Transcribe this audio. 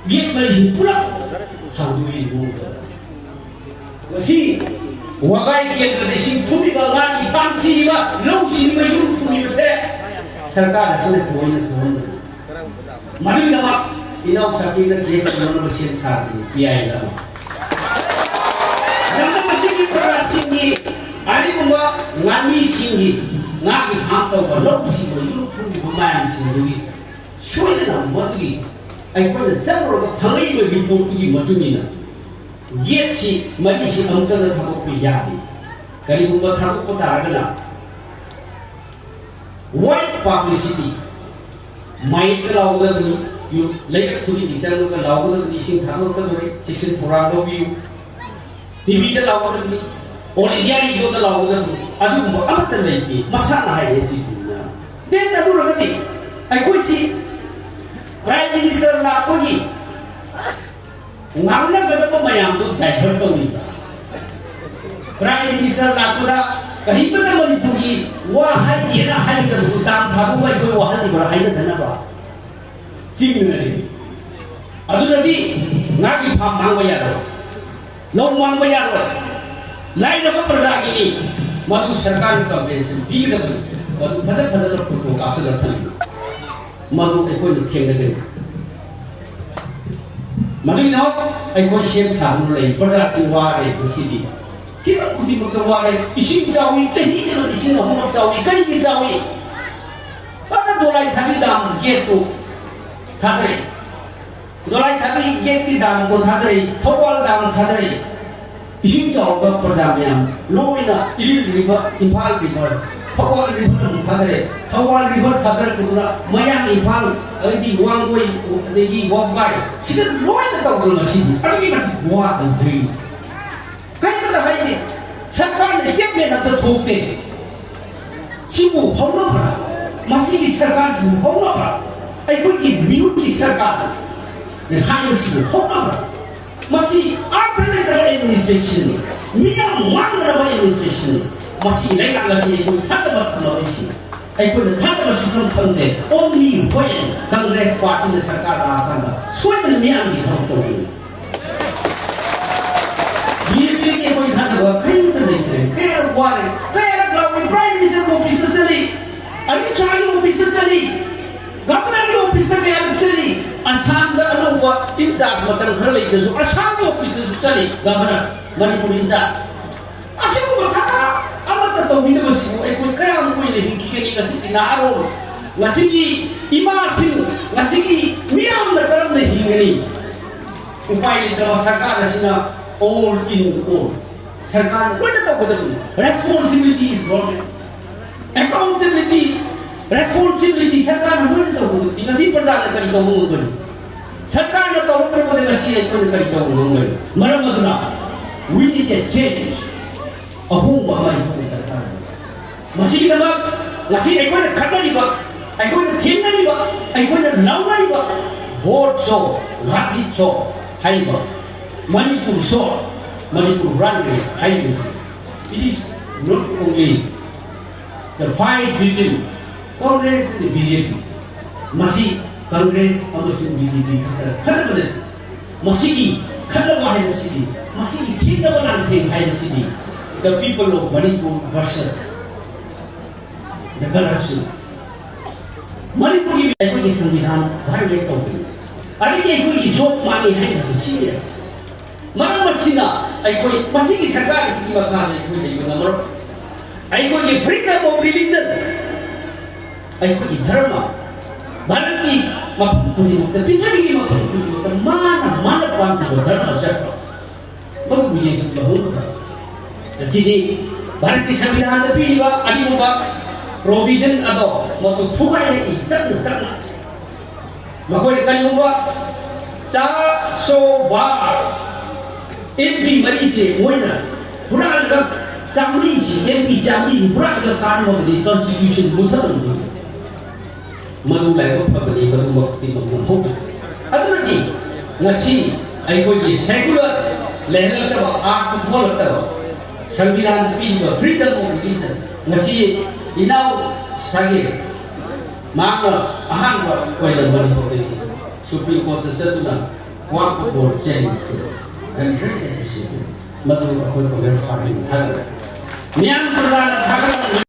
gate Malaysia pula hangui buka. Masih wagai gate Malaysia tumi bagai panci ba lau sini maju tumi besar. Serkar asal tuan tuan. Mari nama inau sakit gate mana mesin sakit biaya lah. Nama mesin ni perasaan ni. Hari mula ngami sini ngami hantar kalau sini maju tumi pemain sini. Soalnya nama tu akhirnya zaman orang thangai berhimpun pergi macamnya. Get si mari si angkat thakuk pijadi. Kali buat thakuk kota agak white publicity. Mai kalau orang ni, you like tu di sana kalau orang ni sing thakuk tu ni, section kurang lebih. TV kalau orang ni, oleh dia ni juga kalau orang ni, aduh apa terlebih masalah hai si tu. Dan tak dulu lagi, aku si Prime Minister Lakoji, ngana kata pemayam tu divert tu ni. Prime Minister Lakoda, kerana kita mesti pergi, wahai dia nak hai kita hutang thabu wahai kau wahai di berapa hari dah nak sini ni. Aduh nanti ngaki paham bayar, long bayar, lain apa perjalanan ini, madu serkar compensation, big dah, madu pada perlu kafe dah tadi. Madu ekor tiang lagi. Madu ini ekor siap sahur lagi. Pada siwar lagi sini. Kita kudi berkawan lagi. Isim jauhi, jadi kalau isim orang jauhi, kan ini jauhi. Pada dolai tadi dam gitu, hadri. Dolai tadi gitu dam pun hadri. Thawal dam hadri. Isim jauh berperjalanan. Loina ini river, impal river. Thawal river hadri. Thawal river hadri tu pula mayang impal di Wangway di Wangway. Kita loina tahu kalau masih. Ada ni macam buat tu. Kaya kita hari ni, serkar ni siap ni nak tertukar. Siapa paulah berapa? Masih di serkar siapa paulah berapa? Aku ini beauty serkar. Dan hanya siapa paulah berapa? Masih alternate dalam administration. Minyak mana dalam administration. Masih lain lagi aku tak dapat melalui. Aku tak dapat susun funding. Only when Congress Party dan serkar akan suatu minyak di tahun ini. Ini aku ingat bahawa kaya terlihat, kaya warga, kaya lawan Prime Minister office terseli, ada cahaya office terseli, governor office terseli, asam dah ada buat insak macam kerja itu, asam office terseli, governor Manipur insak. Asam berkata, apa tahu minum masih, aku kaya aku ini hingga ngasih tinaro, ngasih imasin, ngasih miam nak kerana hingga ni, upaya ini dalam serkar nasina. All in all. Serkar, what is the responsibility is government. Accountability, responsibility, serkar, what is the nasi perjalanan kali kau mungkin. Serkar nak tahu apa yang nasi itu kali kau mungkin. Malam mana, we need a change. Aku mahu kita. Masih kita mak, masih aku nak kerja ni bak, aku nak tinggal ni bak, aku nak lawan ni bak. Vote so, lagi so, hai bak. Manipur saw, Manipur runway highways. It is not only the fight between Congress and the BJP. Masih Congress and BJP. Kadang-kadang masih kadang wahai sini, masih tidak nanti wahai sini. The people of Manipur versus the corruption. Manipur ini aku ini संविधान violate होती. Ada yang aku ini job money hai masih sini. Mana masina, aku masih di serkar sini macam aku ni juga. Aku ni freedom of religion, aku ni dharma. Mana ni macam tu tapi jadi ni macam tu mana bangsa dharma siapa? Bagus ni yang sebelum. Jadi Bharat di Sambilan lebih ni bak, adi mu bak provision atau macam tu ni tak. Makoi kali mu bak 400 bar. MP Malaysia, mana? Pura agak Jamli, MP Jamli, pura agak kanun di Constitution mudah tu. Menulai apa bagi waktu menghubung. Ada lagi, nasi, aku ini secular, leher tahu, aku boleh tahu. Sambilan pilih freedom of religion. Nasi, inau sagi, mana ahang kau yang berpolitik. Supreme Court tersebut walk board change करो country मधु अखोई Congress party था न्याय प्रधान